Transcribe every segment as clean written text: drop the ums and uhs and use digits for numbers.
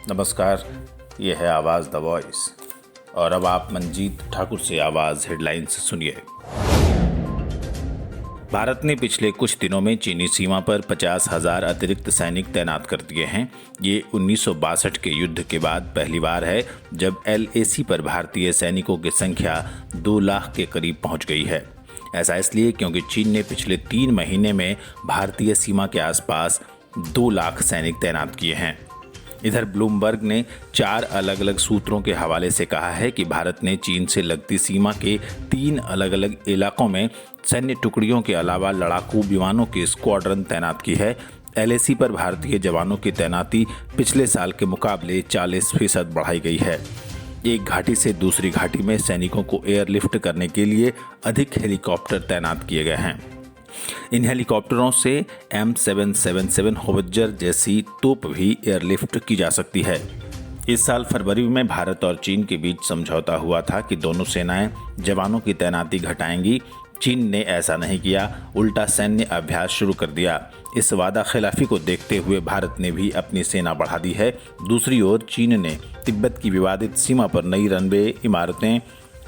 नमस्कार, ये है आवाज़ द वॉइस और अब आप मंजीत ठाकुर से आवाज़ हेडलाइंस सुनिए। भारत ने पिछले कुछ दिनों में चीनी सीमा पर 50,000 अतिरिक्त सैनिक तैनात कर दिए हैं। ये 1962 के युद्ध के बाद पहली बार है जब LAC पर भारतीय सैनिकों की संख्या 2 लाख के करीब पहुंच गई है। ऐसा इसलिए क्योंकि चीन ने पिछले 3 महीने में भारतीय सीमा के आसपास 2 लाख सैनिक तैनात किए हैं। इधर ब्लूमबर्ग ने 4 अलग अलग सूत्रों के हवाले से कहा है कि भारत ने चीन से लगती सीमा के 3 अलग अलग इलाकों में सैन्य टुकड़ियों के अलावा लड़ाकू विमानों की स्क्वाड्रन तैनात की है। LAC पर भारतीय जवानों की तैनाती पिछले साल के मुकाबले 40% बढ़ाई गई है। एक घाटी से दूसरी घाटी में सैनिकों को एयरलिफ्ट करने के लिए अधिक हेलीकॉप्टर तैनात किए गए हैं। इन हेलीकॉप्टरों से M777 होवित्जर जैसी तोप भी एयरलिफ्ट की जा सकती है। इस साल फरवरी में भारत और चीन के बीच समझौता हुआ था कि दोनों सेनाएं जवानों की तैनाती घटाएंगी। चीन ने ऐसा नहीं किया, उल्टा सैन्य अभ्यास शुरू कर दिया। इस वादा खिलाफी को देखते हुए भारत ने भी अपनी सेना बढ़ा दी है। दूसरी ओर चीन ने तिब्बत की विवादित सीमा पर नई रनवे इमारतें,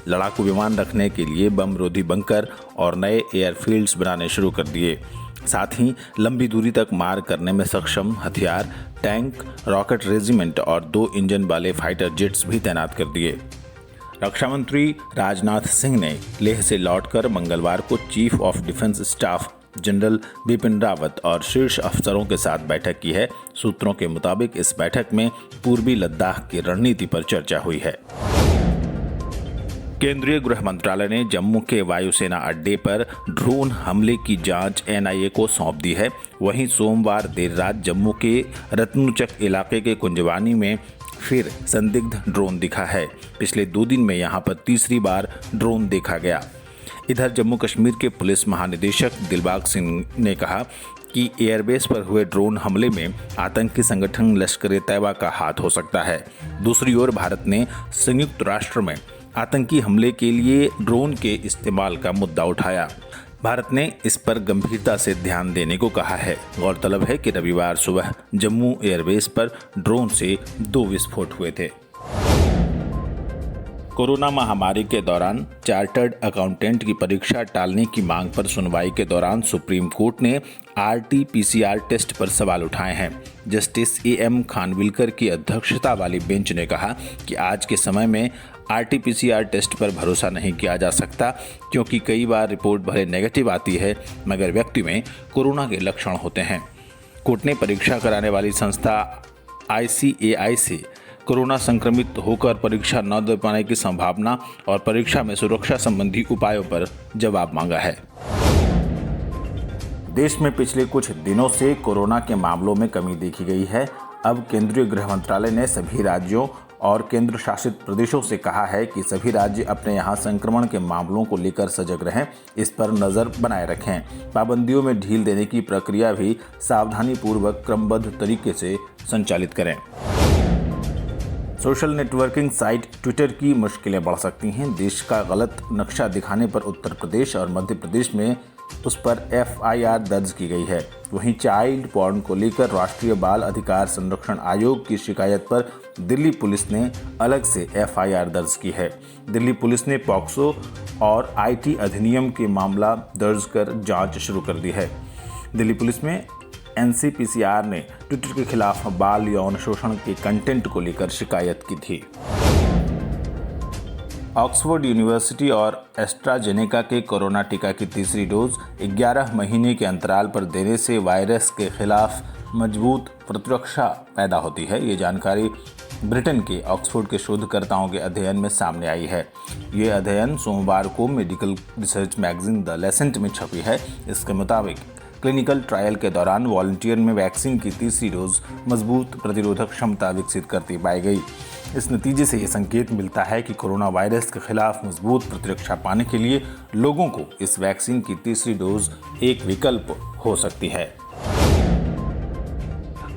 लड़ाकू विमान रखने के लिए बम रोधी बंकर और नए एयरफील्ड्स बनाने शुरू कर दिए। साथ ही लंबी दूरी तक मार करने में सक्षम हथियार, टैंक, रॉकेट रेजिमेंट और 2 इंजन वाले फाइटर जेट्स भी तैनात कर दिए। रक्षा मंत्री राजनाथ सिंह ने लेह से लौटकर मंगलवार को chief of defence staff general Bipin Rawat और शीर्ष अफसरों के साथ बैठक की है। सूत्रों के मुताबिक इस बैठक में पूर्वी लद्दाख की रणनीति पर चर्चा हुई है। केंद्रीय गृह मंत्रालय ने जम्मू के वायुसेना अड्डे पर ड्रोन हमले की जांच NIA को सौंप दी है। वहीं सोमवार देर रात जम्मू के रत्नुचक इलाके के कुंजवानी में फिर संदिग्ध ड्रोन दिखा है। पिछले 2 दिन में यहां पर तीसरी बार ड्रोन देखा गया। इधर जम्मू कश्मीर के पुलिस महानिदेशक दिलबाग सिंह ने कहा कि एयरबेस पर हुए ड्रोन हमले में आतंकी संगठन लश्कर-ए-तैयबा का हाथ हो सकता है। दूसरी ओर भारत ने संयुक्त राष्ट्र में आतंकी हमले के लिए ड्रोन के इस्तेमाल का मुद्दा उठाया। भारत ने इस पर गंभीरता से ध्यान देने को कहा है। गौरतलब है कि रविवार सुबह जम्मू एयरबेस पर ड्रोन से 2 विस्फोट हुए थे। कोरोना महामारी के दौरान चार्टर्ड अकाउंटेंट की परीक्षा टालने की मांग पर सुनवाई के दौरान सुप्रीम कोर्ट ने RT-PCR टेस्ट पर सवाल उठाए हैं। जस्टिस AM खानविलकर की अध्यक्षता वाली बेंच ने कहा कि आज के समय में RT-PCR टेस्ट पर भरोसा नहीं किया जा सकता, क्योंकि कई बार रिपोर्ट भले नेगेटिव आती है मगर व्यक्ति में कोरोना के लक्षण होते हैं। कोर्ट ने परीक्षा कराने वाली संस्था ICAI से कोरोना संक्रमित होकर परीक्षा न दे पाने की संभावना और परीक्षा में सुरक्षा संबंधी उपायों पर जवाब मांगा है। देश में पिछले कुछ दिनों से कोरोना के मामलों में कमी देखी गई है। अब केंद्रीय गृह मंत्रालय ने सभी राज्यों और केंद्र शासित प्रदेशों से कहा है कि सभी राज्य अपने यहाँ संक्रमण के मामलों को लेकर सजग रहें, इस पर नज़र बनाए रखें। पाबंदियों में ढील देने की प्रक्रिया भी सावधानीपूर्वक क्रमबद्ध तरीके से संचालित करें। सोशल नेटवर्किंग साइट ट्विटर की मुश्किलें बढ़ सकती हैं। देश का गलत नक्शा दिखाने पर उत्तर प्रदेश और मध्य प्रदेश में उस पर FIR दर्ज की गई है। वहीं चाइल्ड पॉर्न को लेकर राष्ट्रीय बाल अधिकार संरक्षण आयोग की शिकायत पर दिल्ली पुलिस ने अलग से FIR दर्ज की है। दिल्ली पुलिस ने पॉक्सो और IT अधिनियम के मामला दर्ज कर जांच शुरू कर दी है। दिल्ली पुलिस में NCPCR ने ट्विटर के खिलाफ बाल यौन शोषण के कंटेंट को लेकर शिकायत की थी। ऑक्सफोर्ड यूनिवर्सिटी और एस्ट्राजेनेका के कोरोना टीका की तीसरी डोज 11 महीने के अंतराल पर देने से वायरस के खिलाफ मजबूत प्रतिरक्षा पैदा होती है। ये जानकारी ब्रिटेन के ऑक्सफोर्ड के शोधकर्ताओं के अध्ययन में सामने आई है। ये अध्ययन सोमवार को medical research magazine the Lancet में छपी है। इसके मुताबिक क्लिनिकल ट्रायल के दौरान वॉलंटियर में वैक्सीन की तीसरी डोज मजबूत प्रतिरोधक क्षमता विकसित करती पाई गई। इस नतीजे से ये संकेत मिलता है कि कोरोना वायरस के खिलाफ मजबूत प्रतिरक्षा पाने के लिए लोगों को इस वैक्सीन की तीसरी डोज एक विकल्प हो सकती है।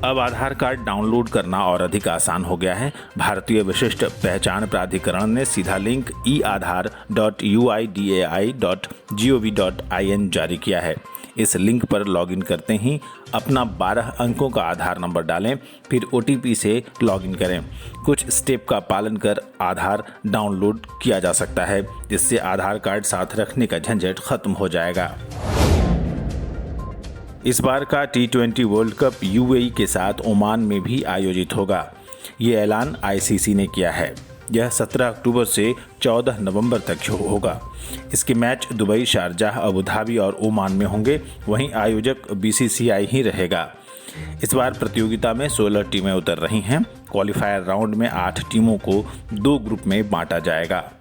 अब आधार कार्ड डाउनलोड करना और अधिक आसान हो गया है। भारतीय विशिष्ट पहचान प्राधिकरण ने सीधा लिंक eAadhar.uidai.gov.in जारी किया है। इस लिंक पर लॉगिन करते ही अपना 12 अंकों का आधार नंबर डालें, फिर OTP से लॉगिन करें। कुछ स्टेप का पालन कर आधार डाउनलोड किया जा सकता है, जिससे आधार कार्ड साथ रखने का झंझट खत्म हो जाएगा। इस बार का T20 वर्ल्ड कप UAE के साथ ओमान में भी आयोजित होगा। ये ऐलान ICC ने किया है। यह 17 अक्टूबर से 14 नवंबर तक होगा। इसके match Dubai, Sharjah, Abu Dhabi और ओमान में होंगे। वहीं आयोजक BCCI ही रहेगा। इस बार प्रतियोगिता में 16 टीमें उतर रही हैं। क्वालिफायर राउंड में 8 टीमों को 2 ग्रुप में बांटा जाएगा।